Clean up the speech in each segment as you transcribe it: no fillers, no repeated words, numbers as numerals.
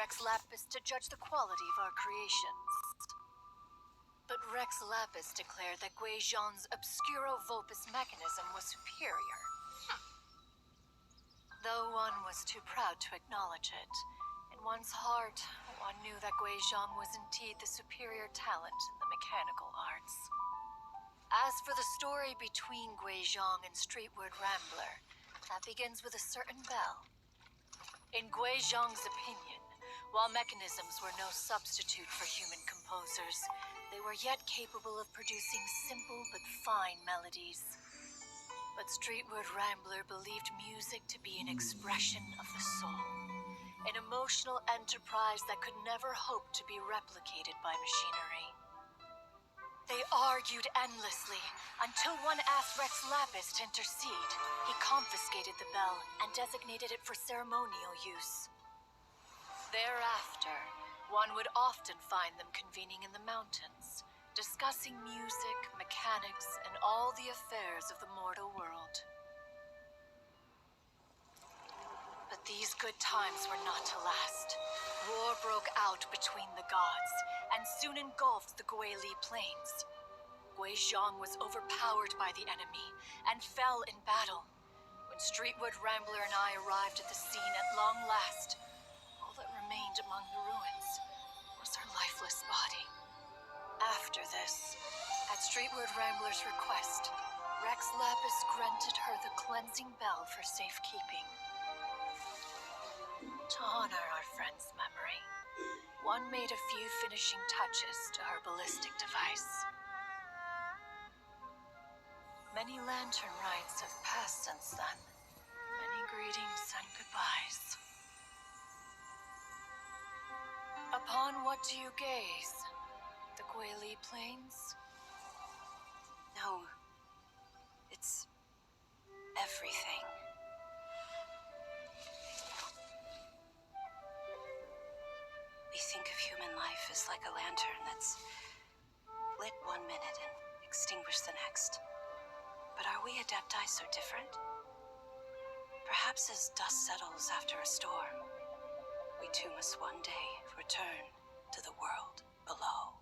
Rex Lapis to judge the quality of our creations. But Rex Lapis declared that Gui Zhong's Obscuro Vulpus mechanism was superior. Though one was too proud to acknowledge it, in one's heart, one knew that Gui Zhong was indeed the superior talent in the mechanical arts. As for the story between Gui Zhong and Streetward Rambler, that begins with a certain bell. In Gui Zhong's opinion, while mechanisms were no substitute for human composers, they were yet capable of producing simple but fine melodies. But Streetward Rambler believed music to be an expression of the soul, an emotional enterprise that could never hope to be replicated by machinery. They argued endlessly until one asked Rex Lapis to intercede. He confiscated the bell and designated it for ceremonial use. Thereafter, one would often find them convening in the mountains, discussing music, mechanics, and all the affairs of the mortal world. But these good times were not to last. War broke out between the gods, and soon engulfed the Guili Plains. Gui Zhong was overpowered by the enemy, and fell in battle. When Streetward Rambler and I arrived at the scene at long last, all that remained among the ruins was her lifeless body. After this, at Streetward Rambler's request, Rex Lapis granted her the cleansing bell for safekeeping. To honor our friend's memory, one made a few finishing touches to her ballistic device. Many lantern rites have passed since then. Many greetings and goodbyes. Upon what do you gaze? The Guili Plains? No. It's everything. We think of human life as like a lantern that's lit one minute and extinguished the next. But are we Adepti so different? Perhaps as dust settles after a storm, we too must one day return to the world below.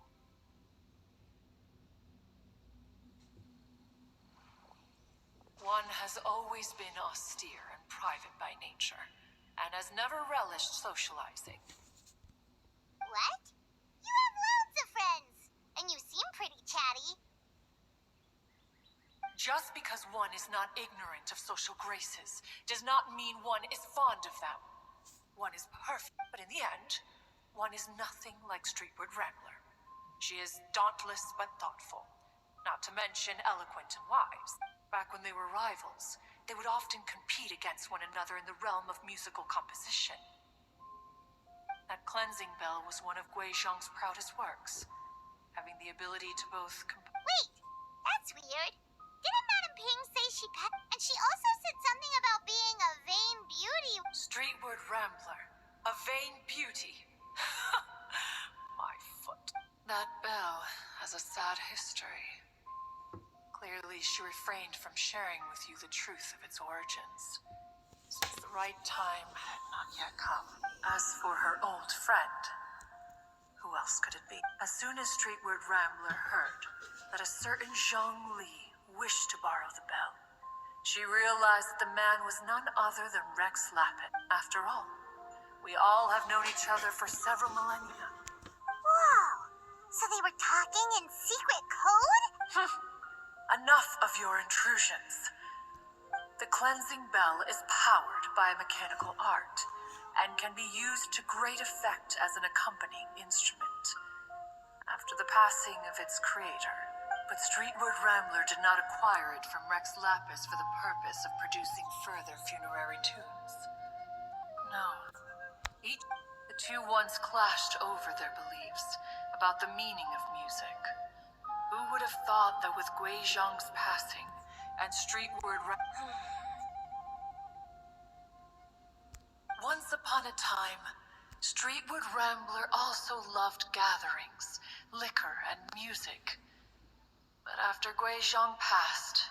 One has always been austere and private by nature, and has never relished socializing. What? You have loads of friends, and you seem pretty chatty. Just because one is not ignorant of social graces does not mean one is fond of them. One is perfect, but in the end, one is nothing like Streetward Rambler. She is dauntless but thoughtful, not to mention eloquent and wise. Back when they were rivals, they would often compete against one another in the realm of musical composition. That cleansing bell was one of Gui Zhong's proudest works, having the ability to both Wait, that's weird. Didn't Madame Ping say she cut? And she also said something about being a vain beauty. Streetward Rambler, a vain beauty. My foot. That bell has a sad history. Clearly, she refrained from sharing with you the truth of its origins, since the right time had not yet come. As for her old friend, who else could it be? As soon as Streetward Rambler heard that a certain Zhong Li wished to borrow the bell, she realized that the man was none other than Rex Lapis. After all, we all have known each other for several millennia. Whoa, so they were talking in secret code? Enough of your intrusions. The cleansing bell is powered by a mechanical art, and can be used to great effect as an accompanying instrument. After the passing of its creator, but Streetward Rambler did not acquire it from Rex Lapis for the purpose of producing further funerary tunes. No. The two once clashed over their beliefs about the meaning of music. Who would have thought that with Gui Zhong's passing and Streetward Once upon a time, Streetward Rambler also loved gatherings, liquor, and music. But after Gui Zhong passed,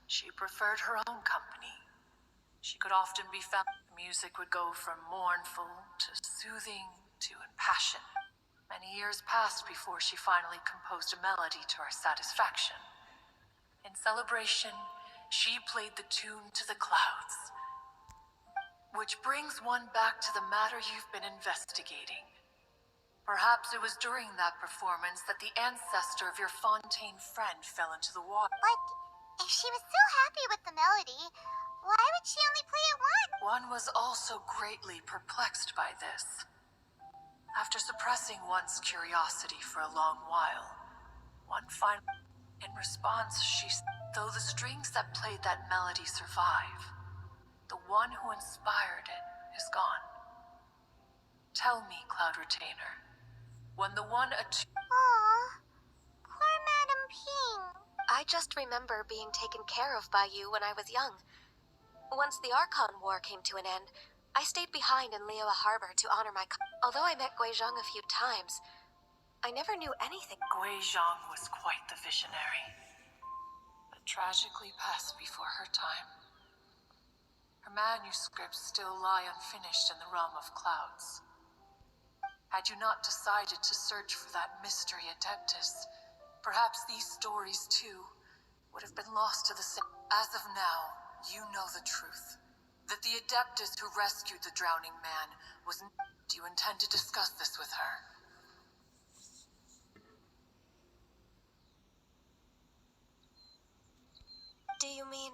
she preferred her own company. She could often be found. The music would go from mournful to soothing to in passion. Many years passed before she finally composed a melody to our satisfaction. In celebration, she played the tune to the clouds. Which brings one back to the matter you've been investigating. Perhaps it was during that performance that the ancestor of your Fontaine friend fell into the water. But if she was so happy with the melody, why would she only play it once? One was also greatly perplexed by this. After suppressing one's curiosity for a long while, one finally, in response, though the strings that played that melody survive, the one who inspired it is gone. Tell me, Cloud Retainer, when the one Aww, poor Madam Ping. I just remember being taken care of by you when I was young. Once the Archon War came to an end, I stayed behind in Li Yue Harbor to honor my Although I met Gui Zhong a few times, I never knew anything. Gui Zhong was quite the visionary, but tragically passed before her time. Her manuscripts still lie unfinished in the realm of clouds. Had you not decided to search for that mystery Adeptus, perhaps these stories too would have been lost to the sea. As of now, you know the truth. That the Adeptus who rescued the drowning man was... Do you intend to discuss this with her? Do you mean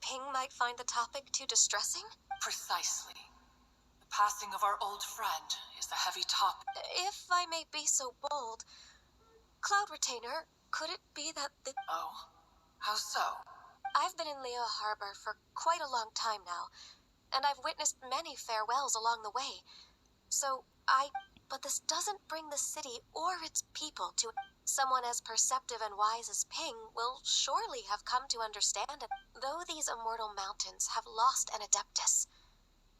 Ping might find the topic too distressing? Precisely. The passing of our old friend is a heavy topic. If I may be so bold, Cloud Retainer, could it be that Oh? How so? I've been in Li Yue Harbor for quite a long time now, and I've witnessed many farewells along the way. But this doesn't bring the city or its people to... Someone as perceptive and wise as Ping will surely have come to understand it. Though these immortal mountains have lost an Adeptus,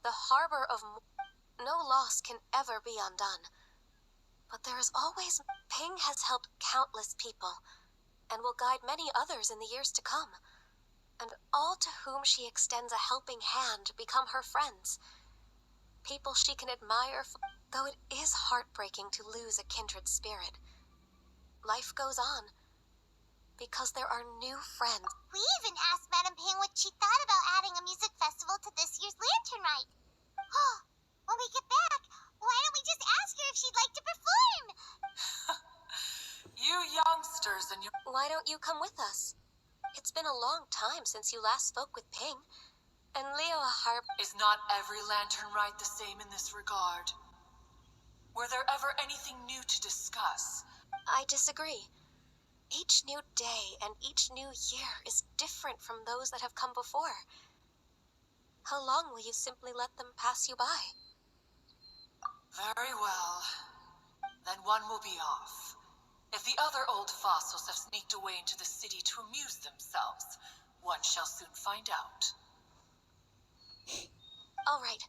the harbor of... No loss can ever be undone. But there is always... Ping has helped countless people, and will guide many others in the years to come. And all to whom she extends a helping hand become her friends. People she can admire, though it is heartbreaking to lose a kindred spirit. Life goes on, because there are new friends. We even asked Madam Ping what she thought about adding a music festival to this year's Lantern Rite. Oh, when we get back, why don't we just ask her if she'd like to perform? You youngsters and your... Why don't you come with us? It's been a long time since you last spoke with Ping, and Li Yue Harbor... Is not every lantern rite the same in this regard? Were there ever anything new to discuss? I disagree. Each new day and each new year is different from those that have come before. How long will you simply let them pass you by? Very well. Then one will be off. If the other old fossils have sneaked away into the city to amuse themselves, one shall soon find out. All right.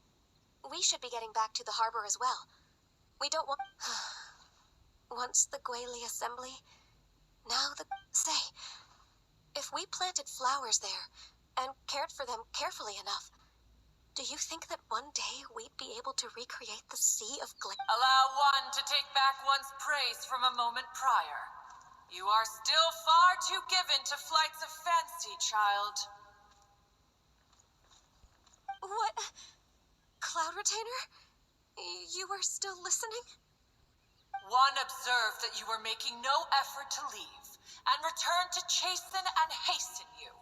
We should be getting back to the harbor as well. We don't want... Once the Guili assembly, now the... Say, if we planted flowers there and cared for them carefully enough, do you think that one day we'd be able to recreate the sea of Allow one to take back one's praise from a moment prior. You are still far too given to flights of fancy, child. What? Cloud Retainer? You were still listening? One observed that you were making no effort to leave, and returned to chasten and hasten you.